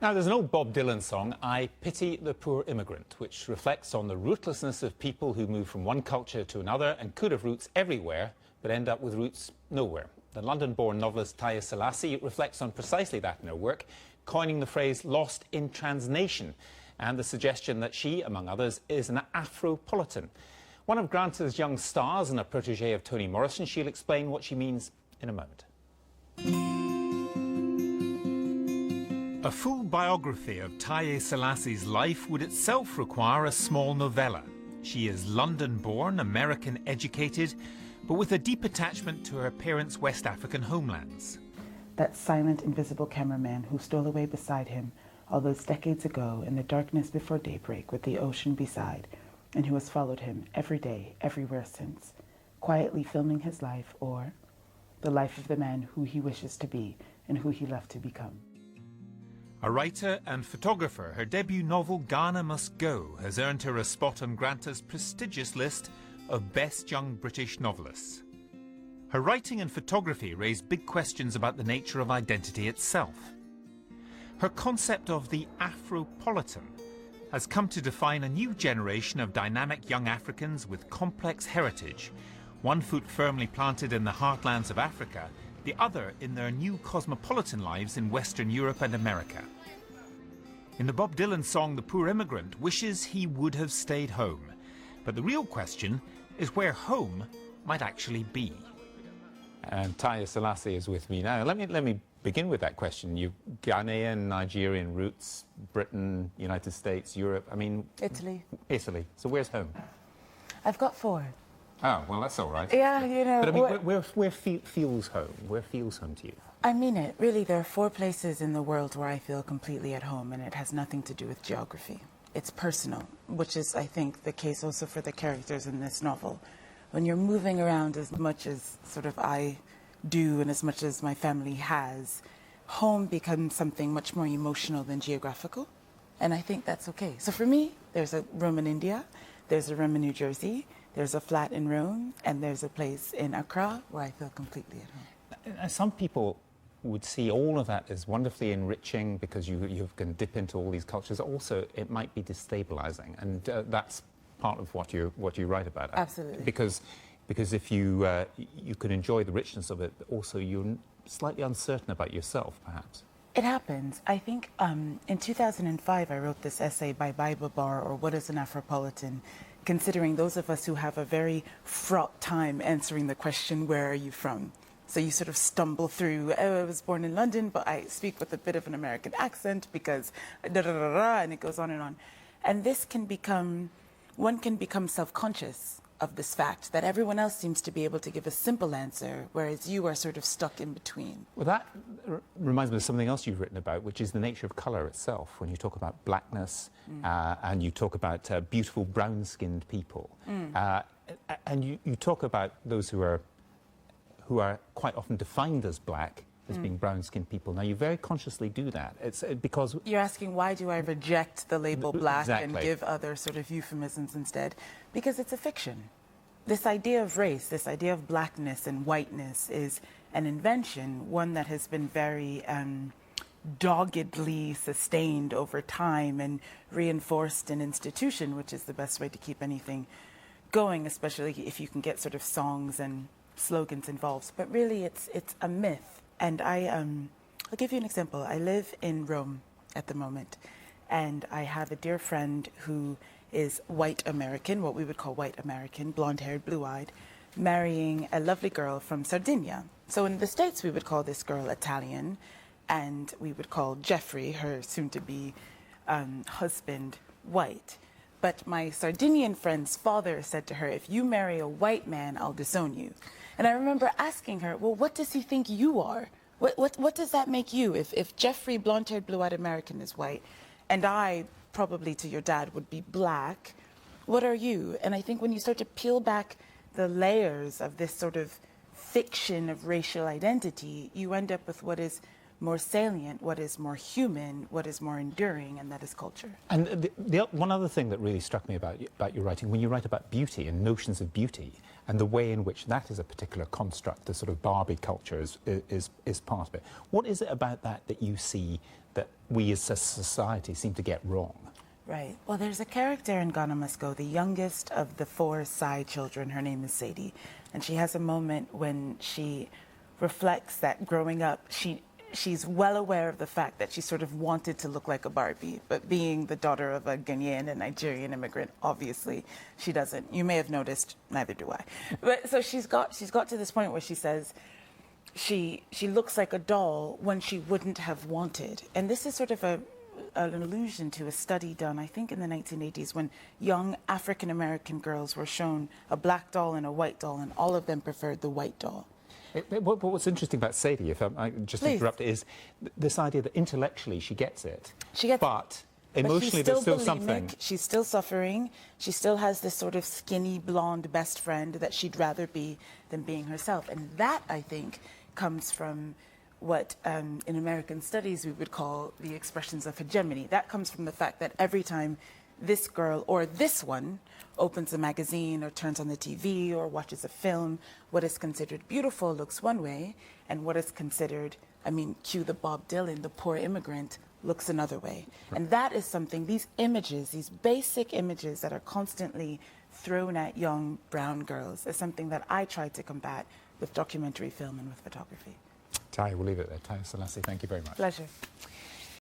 Now, there's an old Bob Dylan song, I Pity the Poor Immigrant, which reflects on the rootlessness of people who move from one culture to another and could have roots everywhere, but end up with roots nowhere. The London-born novelist Taiye Selasi reflects on precisely that in her work, coining the phrase lost in transnation, and the suggestion that she, among others, is an Afropolitan. One of Granta's young stars and a protégé of Toni Morrison, she'll explain what she means in a moment. A full biography of Taiye Selasi's life would itself require a small novella. She is London-born, American-educated, but with a deep attachment to her parents' West African homelands. That silent, invisible cameraman who stole away beside him all those decades ago in the darkness before daybreak with the ocean beside, and who has followed him every day, everywhere since, quietly filming his life, or the life of the man who he wishes to be and who he left to become. A writer and photographer, her debut novel Ghana Must Go has earned her a spot on Granta's prestigious list of best young British novelists. Her writing and photography raise big questions about the nature of identity itself. Her concept of the Afropolitan has come to define a new generation of dynamic young Africans with complex heritage, one foot firmly planted in the heartlands of Africa, the other in their new cosmopolitan lives in Western Europe and America. In the Bob Dylan song The Poor Immigrant wishes he would have stayed home. But the real question is where home might actually be. And Taiye Selasi is with me now. Let me begin with that question. You've Ghanaian, Nigerian roots, Britain, United States, Europe, I mean... Italy. Italy. So where's home? I've got 4. Oh, well, that's all right. Yeah, you know... But I mean, where feels home? Where feels home to you? I mean it. Really, there are 4 places in the world where I feel completely at home, and it has nothing to do with geography. It's personal, which is, I think, the case also for the characters in this novel. When you're moving around as much as sort of I do and as much as my family has, home becomes something much more emotional than geographical, and I think that's okay. So for me, there's a room in India, there's a room in New Jersey, there's a flat in Rome, and there's a place in Accra where I feel completely at home. Some people would see all of that as wonderfully enriching because you can dip into all these cultures. Also, it might be destabilizing, and that's part of what you write about. Absolutely. Because if you can enjoy the richness of it, but also you're slightly uncertain about yourself, perhaps. It happens. I think in 2005 I wrote this essay by Bible Bar, or What is an Afropolitan, considering those of us who have a very fraught time answering the question, where are you from? So you sort of stumble through, oh, I was born in London, but I speak with a bit of an American accent because da-da-da-da, and it goes on and on. And this can become, one can become self-conscious of this fact that everyone else seems to be able to give a simple answer, whereas you are sort of stuck in between. Well, that reminds me of something else you've written about, which is the nature of colour itself. When you talk about blackness and you talk about beautiful brown-skinned people, and you talk about those who are quite often defined as black, as being brown-skinned people. Now, you very consciously do that. It's because... You're asking, why do I reject the label black Exactly. and give other sort of euphemisms instead? Because it's a fiction. This idea of race, this idea of blackness and whiteness is an invention, one that has been very doggedly sustained over time and reinforced in institution, which is the best way to keep anything going, especially if you can get sort of songs and slogans involved. But really, it's a myth. And I'll give you an example. I live in Rome at the moment, and I have a dear friend who is white American, what we would call white American, blonde-haired, blue-eyed, marrying a lovely girl from Sardinia. So in the States, we would call this girl Italian, and we would call Jeffrey, her soon-to-be husband, white. But my Sardinian friend's father said to her, if you marry a white man, I'll disown you. And I remember asking her, well, what does he think you are? What does that make you? If Jeffrey, blonde-haired, blue-eyed American, is white, and I, probably to your dad, would be black, what are you? And I think when you start to peel back the layers of this sort of fiction of racial identity, you end up with what is more salient, what is more human, what is more enduring, and that is culture. And one other thing that really struck me about your writing, when you write about beauty and notions of beauty, and the way in which that is a particular construct, the sort of Barbie culture is part of it. What is it about that you see that we as a society seem to get wrong? Right. Well, there's a character in Ghana Must Go, the youngest of the 4 Psy children. Her name is Sadie. And she has a moment when she reflects that growing up, she's well aware of the fact that she sort of wanted to look like a Barbie, but being the daughter of a Ghanaian and Nigerian immigrant, obviously she doesn't. You may have noticed, neither do I. But so she's got to this point where she says she looks like a doll when she wouldn't have wanted. And this is sort of an allusion to a study done, I think, in the 1980s, when young African-American girls were shown a black doll and a white doll, and all of them preferred the white doll. What's interesting about Sadie, if I just interrupt, is this idea that intellectually she gets it, but emotionally there's still something. She's still suffering. She still has this sort of skinny, blonde best friend that she'd rather be than being herself. And that, I think, comes from what in American studies we would call the expressions of hegemony. That comes from the fact that every time this girl or this one opens a magazine or turns on the TV or watches a film, what is considered beautiful looks one way, and what is considered, I mean, cue the Bob Dylan, the poor immigrant, looks another way. Right. And that is something, these images, these basic images that are constantly thrown at young brown girls, is something that I try to combat with documentary film and with photography. Taiye, we'll leave it there. Taiye Selasi, thank you very much. Pleasure.